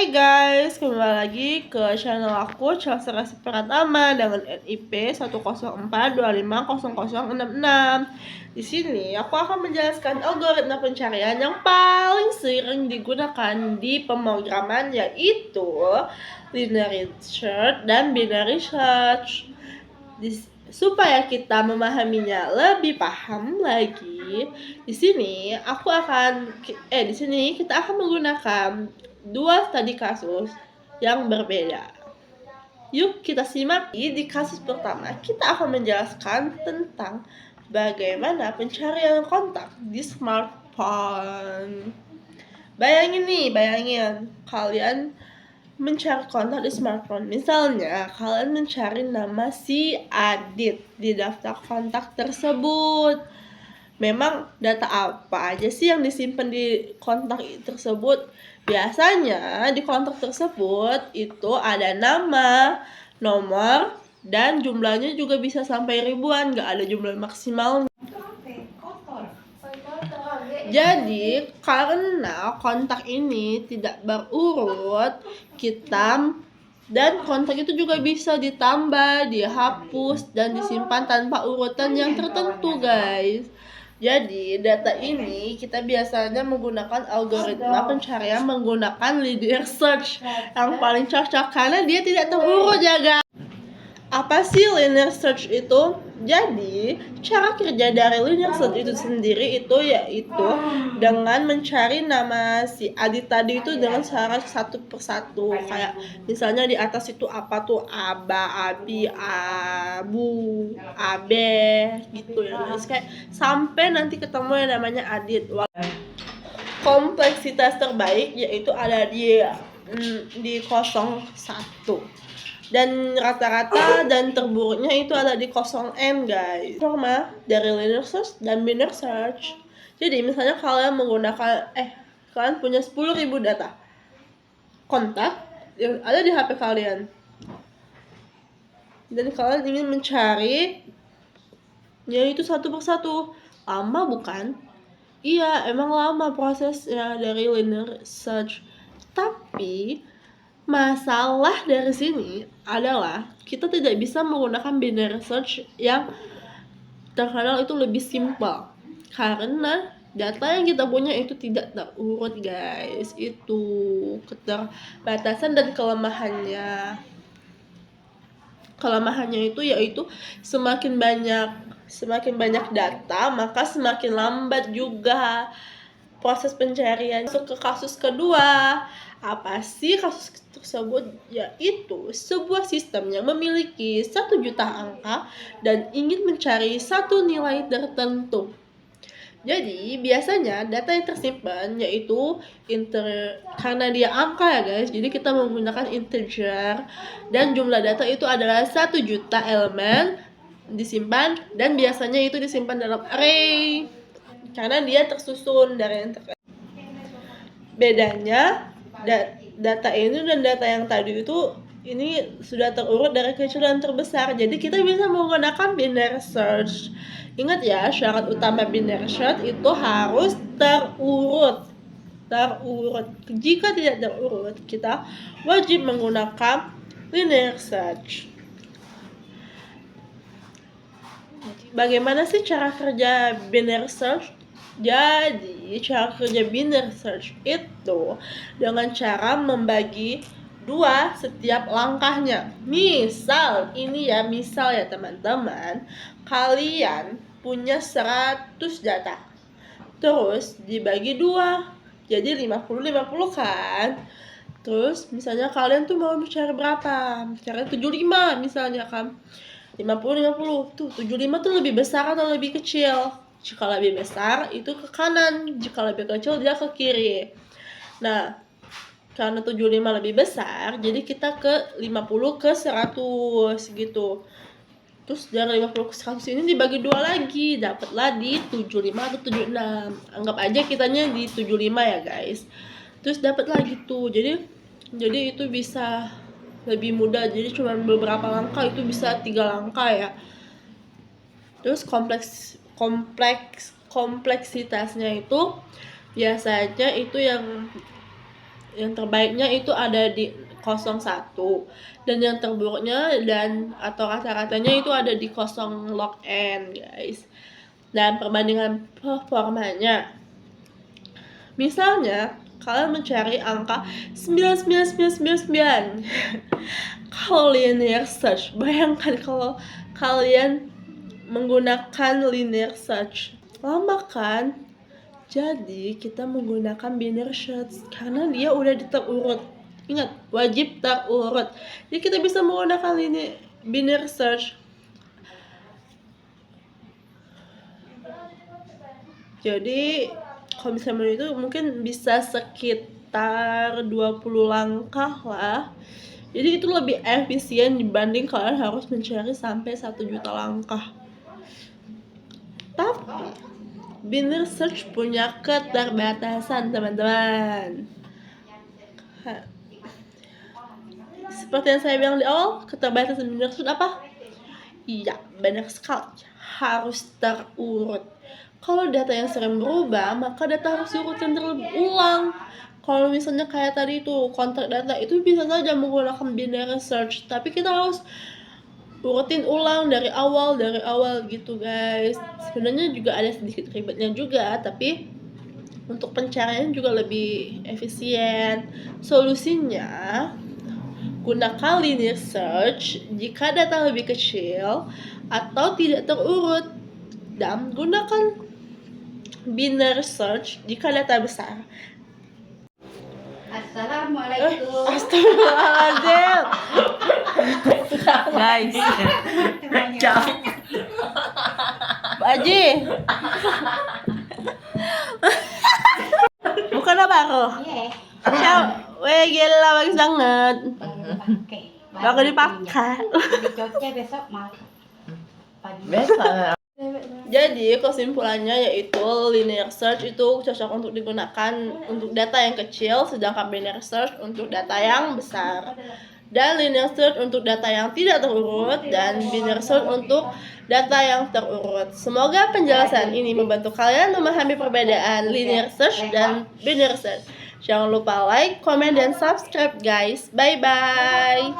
Hai guys, kembali lagi ke channel aku Chelsea Kasih Pratama dengan NIP 104250066. Di sini aku akan menjelaskan algoritma pencarian yang paling sering digunakan di pemrograman, yaitu linear search dan binary search. Supaya kita memahaminya lebih paham lagi, di sini kita akan menggunakan dua studi kasus yang berbeda. Yuk kita simak. Di kasus pertama, kita akan menjelaskan tentang bagaimana pencarian kontak di smartphone. Bayangin kalian mencari kontak di smartphone. Misalnya kalian mencari nama si Adit di daftar kontak tersebut. Memang data apa aja sih yang disimpan di kontak tersebut? Biasanya di kontak tersebut itu ada nama, nomor, dan jumlahnya juga bisa sampai ribuan, gak ada jumlah maksimal. Jadi karena kontak ini tidak berurut, dan kontak itu juga bisa ditambah, dihapus, dan disimpan tanpa urutan yang tertentu, guys. Jadi data ini kita biasanya menggunakan algoritma pencarian menggunakan linear search yang paling cocok karena dia tidak terurut ya guys. Apa sih linear search itu? Jadi cara kerja dari linear search itu sendiri yaitu dengan mencari nama si Adit tadi itu dengan cara satu persatu. Kayak misalnya di atas itu apa tuh, Aba, Abi, Abu, Abe gitu ya guys. Kayak sampai nanti ketemu yang namanya Adit. Kompleksitas terbaik yaitu ada di 01. Dan rata-rata dan terburuknya itu ada di 0N guys. Norma dari linear search dan binary search. Jadi misalnya kalian punya 10.000 data kontak yang ada di HP kalian, dan kalian ingin mencari itu satu persatu. Lama bukan? Iya, emang lama prosesnya dari linear search. Tapi masalah dari sini adalah kita tidak bisa menggunakan binary search yang terkenal itu lebih simpel karena data yang kita punya itu tidak terurut guys. Itu keterbatasan dan kelemahannya itu yaitu semakin banyak data maka semakin lambat juga proses pencarian. Masuk ke kasus kedua. Apa sih kasus tersebut? Yaitu sebuah sistem yang memiliki 1 juta angka dan ingin mencari satu nilai tertentu. Jadi biasanya data yang tersimpan yaitu karena dia angka ya guys, jadi kita menggunakan integer, dan jumlah data itu adalah 1 juta elemen disimpan, dan biasanya itu disimpan dalam array karena dia tersusun dari yang bedanya data ini dan data yang tadi itu ini sudah terurut dari kecil dan terbesar. Jadi kita bisa menggunakan binary search. Ingat ya, syarat utama binary search itu harus terurut. Jika tidak terurut, kita wajib menggunakan linear search. Bagaimana sih cara kerja binary search? Jadi cara kerja binary search itu dengan cara membagi 2 setiap langkahnya. Misal ya teman-teman, kalian punya 100 data, terus dibagi 2, jadi 50-50 kan. Terus misalnya kalian tuh mau mencari berapa? Mencari 75 misalnya kan. 50-50 tuh, 75 tuh lebih besar atau lebih kecil? Jika lebih besar itu ke kanan, jika lebih kecil dia ke kiri. Nah, karena 75 lebih besar, jadi kita ke 50 ke 100 gitu. Terus dari 50 ke 100 ini dibagi 2 lagi, dapatlah di 75 atau 76. Anggap aja kitanya di 75 ya guys. Terus dapat lagi tuh. Jadi itu bisa lebih mudah, jadi cuma beberapa langkah, itu bisa 3 langkah ya. Terus kompleksitasnya itu biasanya itu yang Yang terbaiknya itu ada di 01, dan yang terburuknya atau rata-ratanya itu ada di 0 log n, guys. Dan perbandingan performanya, misalnya kalian mencari angka 99999 kalau linear search, bayangkan kalau kalian menggunakan linear search, lama kan? Jadi kita menggunakan binary search karena dia udah terurut. Ingat, wajib terurut. Jadi kita bisa menggunakan binary search. Jadi kalau misalnya itu mungkin bisa sekitar 20 langkah lah. Jadi itu lebih efisien dibanding kalian harus mencari sampai 1 juta langkah. Tapi binary search punya keterbatasan, teman-teman. Seperti yang saya bilang di awal, keterbatasan binary search apa? Iya, benar sekali. Harus terurut. Kalau data yang sering berubah, maka data harus diurutkan terlebih ulang. Kalau misalnya kayak tadi itu kontrak data itu bisa saja menggunakan binary search, tapi kita harus urutin ulang dari awal gitu, guys. Sebenarnya juga ada sedikit ribetnya juga, tapi untuk pencarian juga lebih efisien. Solusinya, gunakan linear search jika data lebih kecil atau tidak terurut, dan gunakan binary search jika data besar. Assalamualaikum. Astagfirullahaladzim. Guys, ciao. Pak Haji. Bukan apa kok? Ciao. Weh, gila bagus banget. Baru dipakai. Dicuci besok mau. Besok. Jadi kesimpulannya yaitu linear search itu cocok untuk digunakan untuk data yang kecil, sedangkan binary search untuk data yang besar. Dan linear search untuk data yang tidak terurut, dan binary search untuk data yang terurut. Semoga penjelasan ini membantu kalian memahami perbedaan linear search dan binary search. Jangan lupa like, comment, dan subscribe, guys. Bye-bye.